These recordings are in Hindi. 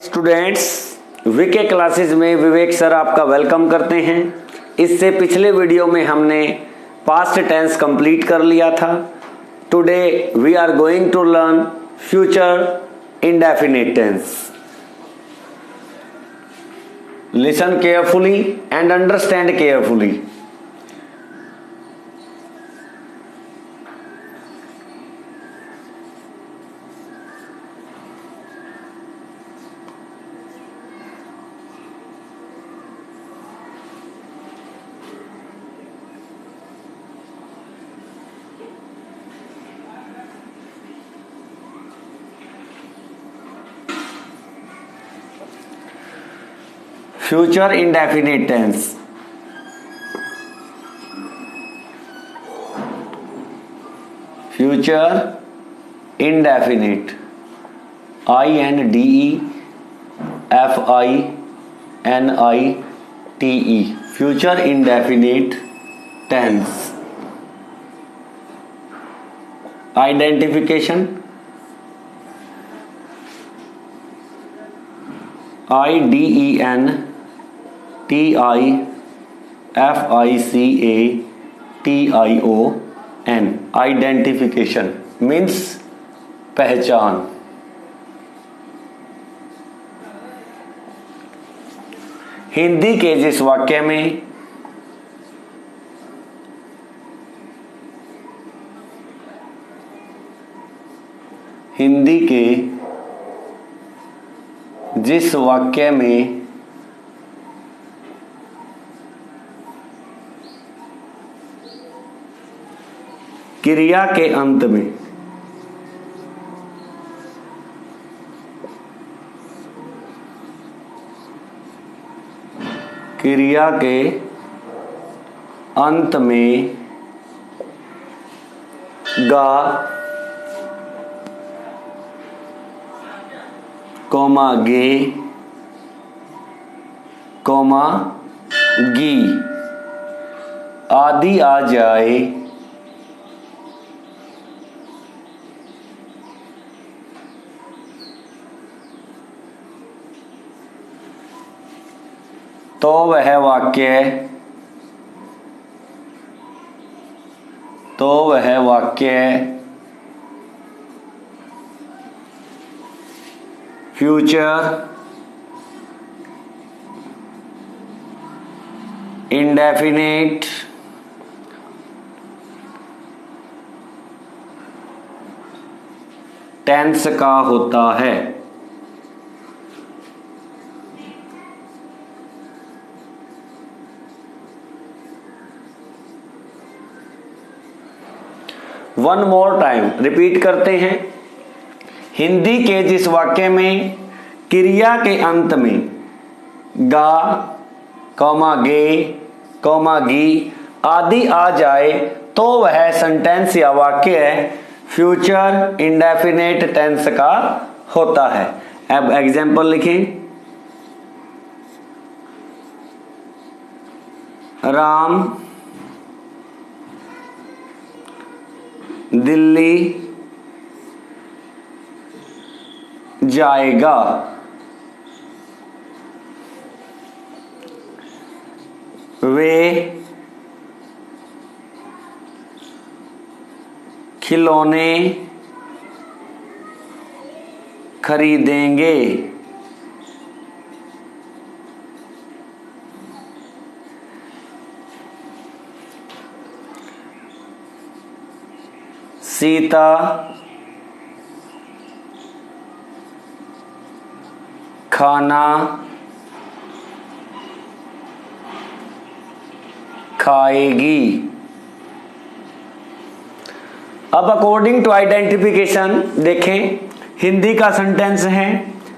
स्टूडेंट्स, वीके क्लासेस में विवेक सर आपका वेलकम करते हैं। इससे पिछले वीडियो में हमने पास्ट टेंस कंप्लीट कर लिया था। Today we are going to learn future indefinite tense. Listen carefully and understand carefully. Future indefinite tense. Future indefinite, INDEFINITE, future indefinite tense. Identification, IDENTIFICATION, identification means पहचान। हिंदी के जिस वाक्य में क्रिया के अंत में गा, कॉमा गे, कॉमा गी आदि आ जाए तो वह वाक्य फ्यूचर इंडेफिनिट टेंस का होता है। वन मोर टाइम रिपीट करते हैं। हिंदी के जिस वाक्य में क्रिया के अंत में गा, कॉमा गे, कॉमा गी आदि आ जाए तो वह सेंटेंस या वाक्य फ्यूचर इंडेफिनिट टेंस का होता है। अब एग्जाम्पल लिखें। राम दिल्ली जाएगा। वे खिलौने खरीदेंगे। सीता खाना खाएगी। अब अकॉर्डिंग टू आइडेंटिफिकेशन देखें। हिंदी का सेंटेंस है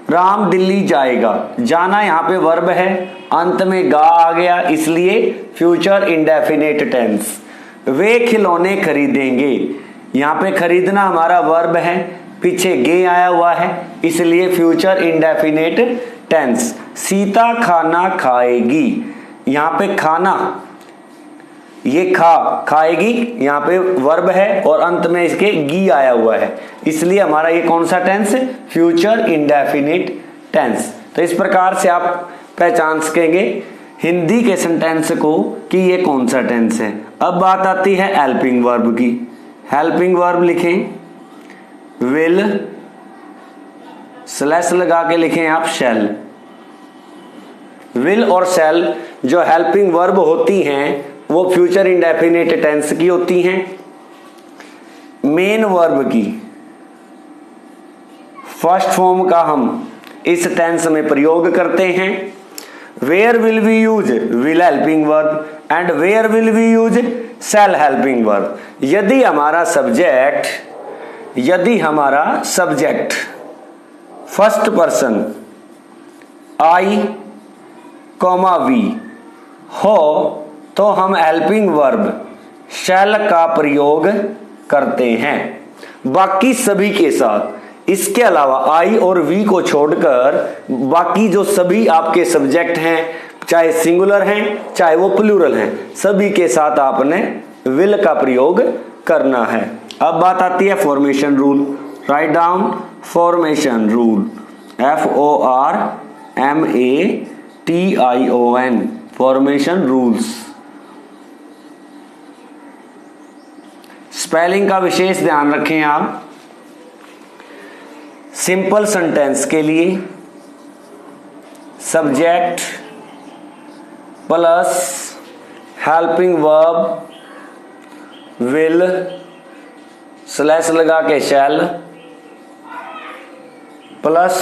राम दिल्ली जाएगा। जाना यहाँ पे वर्ब है, अंत में गा आ गया इसलिए फ्यूचर इंडेफिनिट टेंस। वे खिलौने खरीदेंगे, यहाँ पे खरीदना हमारा वर्ब है, पीछे गे आया हुआ है इसलिए फ्यूचर इंडेफिनिट टेंस। सीता खाना खाएगी, यहाँ पे खाना ये खाएगी यहाँ पे वर्ब है और अंत में इसके गी आया हुआ है इसलिए हमारा ये कौन सा टेंस, फ्यूचर इंडेफिनिट टेंस। तो इस प्रकार से आप पहचान सकेंगे हिंदी के सेंटेंस को कि ये कौन सा टेंस है। अब बात आती है हेल्पिंग वर्ब की। हेल्पिंग वर्ब लिखें विल, स्लैश लगा के लिखें आप शैल। विल और शैल जो हेल्पिंग वर्ब होती हैं वो फ्यूचर इंडेफिनिट टेंस की होती हैं। मेन वर्ब की फर्स्ट फॉर्म का हम इस टेंस में प्रयोग करते हैं। Where will we use will helping verb and where will we use shall helping verb. यदि हमारा subject first person I comma we हो तो हम हेल्पिंग वर्ब शैल का प्रयोग करते हैं। बाकी सभी के साथ, इसके अलावा आई और वी को छोड़कर बाकी जो सभी आपके सब्जेक्ट हैं, चाहे सिंगुलर हैं चाहे वो प्लूरल हैं, सभी के साथ आपने विल का प्रयोग करना है। अब बात आती है formation rule. Right down formation rule, FORMATION, formation rules. Spelling का विशेष ध्यान रखें आप। सिंपल सेंटेंस के लिए subject plus helping verb will slash लगा के shall plus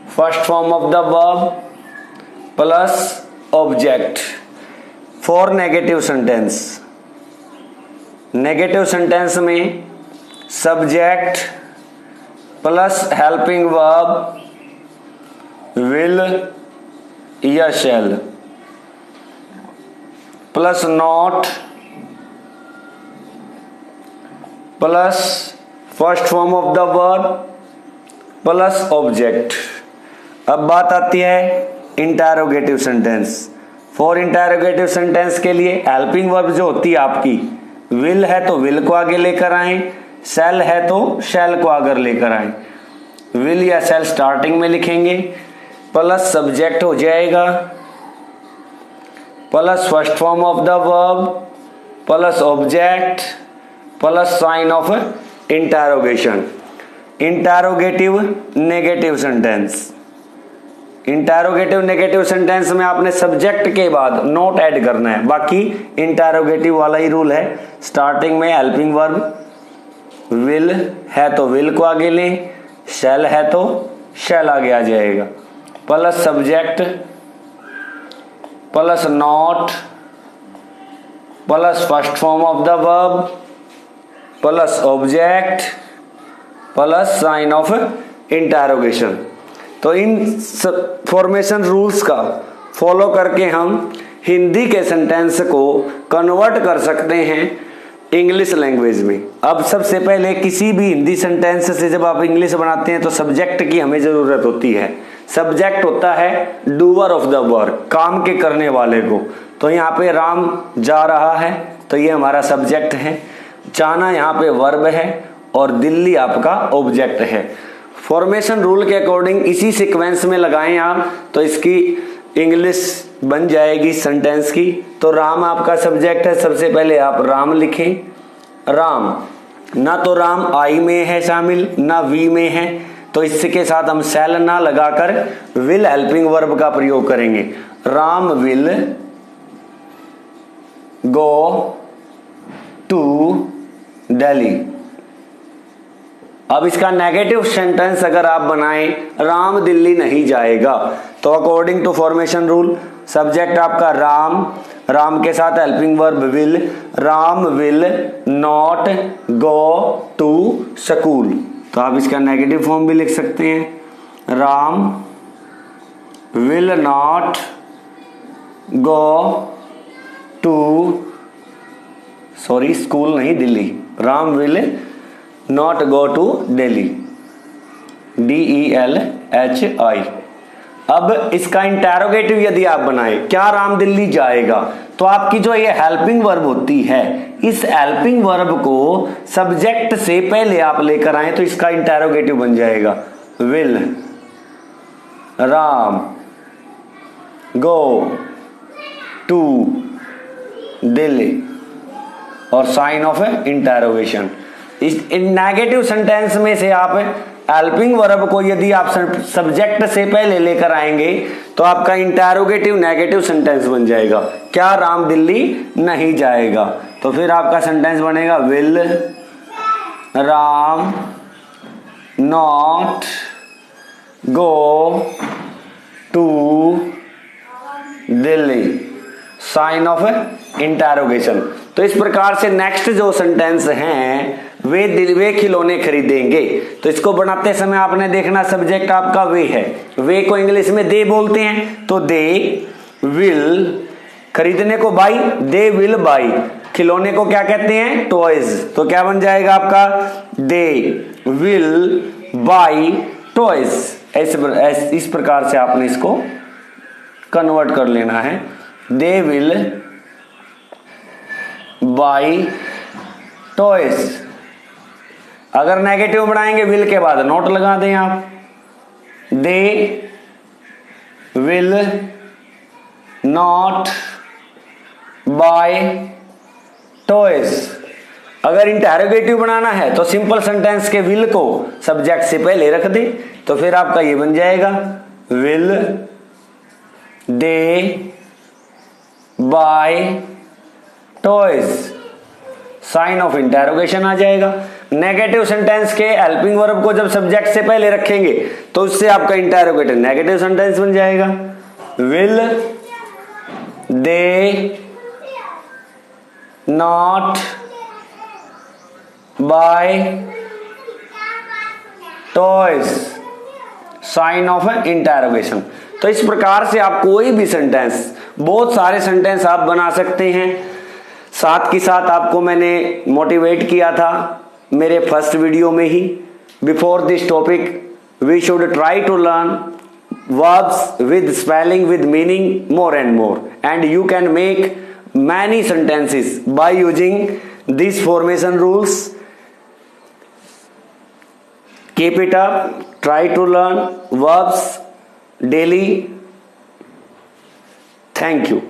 first form of the verb plus object. For negative sentence, negative sentence में subject plus helping verb will या shall plus not plus first form of the verb plus object. अब बात आती है interrogative sentence. For interrogative sentence के लिए हेल्पिंग वर्ब जो होती है आपकी विल है तो विल को आगे लेकर आए, शैल है तो शैल को आगे लेकर आए। विल या शैल स्टार्टिंग में लिखेंगे, प्लस सब्जेक्ट हो जाएगा, plus first form of the verb plus object plus sign of interrogation. Interrogative negative sentence, interrogative negative sentence में आपने सब्जेक्ट के बाद नॉट ऐड करना है। बाकी इंटरोगेटिव वाला ही रूल है। स्टार्टिंग में हेल्पिंग वर्ब विल है तो विल को आगे लें, शैल है तो शैल आगे आ जाएगा, plus subject plus not plus first form of the verb plus object plus sign of interrogation. तो इन फॉर्मेशन रूल्स का फॉलो करके हम हिंदी के सेंटेंस को कन्वर्ट कर सकते हैं इंग्लिश लैंग्वेज में। अब सबसे पहले किसी भी हिंदी सेंटेंस से जब आप इंग्लिश बनाते हैं तो सब्जेक्ट की हमें जरूरत होती है। सब्जेक्ट होता है डूअर ऑफ द वर्क, काम के करने वाले को। तो यहाँ पे राम जा रहा है तो ये हमारा सब्जेक्ट है, जाना यहाँ पे वर्ब है और दिल्ली आपका ऑब्जेक्ट है। फॉर्मेशन रूल के अकॉर्डिंग इसी सीक्वेंस में लगाएं आप तो इसकी इंग्लिश बन जाएगी सेंटेंस की। तो राम आपका सब्जेक्ट है, सबसे पहले आप राम लिखें। राम, ना तो राम आई में है शामिल ना वी में है, तो इसके साथ हम शैल ना लगाकर विल हेल्पिंग वर्ब का प्रयोग करेंगे। Ram will go to Delhi. अब इसका नेगेटिव सेंटेंस अगर आप बनाएं राम दिल्ली नहीं जाएगा, तो according to formation rule subject आपका राम, राम के साथ helping verb will, Ram will not go to school. तो आप इसका नेगेटिव फॉर्म भी लिख सकते हैं, Ram will not go to, sorry school नहीं Delhi, Ram will not go to Delhi, DELHI। अब इसका इंटरोगेटिव यदि आप बनाएं क्या राम दिल्ली जाएगा, तो आपकी जो ये हेल्पिंग वर्ब होती है इस हेल्पिंग वर्ब को सब्जेक्ट से पहले आप लेकर आए तो इसका इंटरोगेटिव बन जाएगा will Ram go to Delhi और साइन ऑफ इंटरोगेशन। इस नेगेटिव सेंटेंस में से आप हेल्पिंग वर्ब को यदि आप सब्जेक्ट से पहले लेकर आएंगे तो आपका इंटरोगेटिव नेगेटिव सेंटेंस बन जाएगा। क्या राम दिल्ली नहीं जाएगा? तो फिर आपका सेंटेंस बनेगा will Ram not go to Delhi, sign of interrogation. तो इस प्रकार से नेक्स्ट जो सेंटेंस हैं वे खिलौने खरीदेंगे। तो इसको बनाते समय आपने देखना सब्जेक्ट आपका वे है। वे को इंग्लिश में दे बोलते हैं, तो दे विल, खरीदने को बाई, दे विल बाई, खिलौने को क्या कहते हैं? टॉयज। तो क्या बन जाएगा आपका? They will buy toys. इस प्रकार से आपने इसको कन्वर्ट कर लेना है। They will buy toys. अगर नेगेटिव बनाएंगे विल के बाद नॉट लगा दें आप। They will not buy toys. अगर इंटरोगेटिव बनाना है तो सिंपल सेंटेंस के विल को सब्जेक्ट से पहले रख दें, तो फिर आपका ये बन जाएगा will they buy toys, sign of interrogation आ जाएगा। नेगेटिव सेंटेंस के हेल्पिंग वर्ब को जब सब्जेक्ट से पहले रखेंगे तो उससे आपका इंटरोगेटिव नेगेटिव सेंटेंस बन जाएगा। Will they not buy toys, sign of interrogation. तो इस प्रकार से आप कोई भी सेंटेंस, बहुत सारे सेंटेंस आप बना सकते हैं। साथ के साथ आपको मैंने मोटिवेट किया था मेरे फर्स्ट वीडियो में ही, before this topic we should try to learn verbs with spelling with meaning more and more, and you can make many sentences by using these formation rules. Keep it up, try to learn verbs daily. Thank you.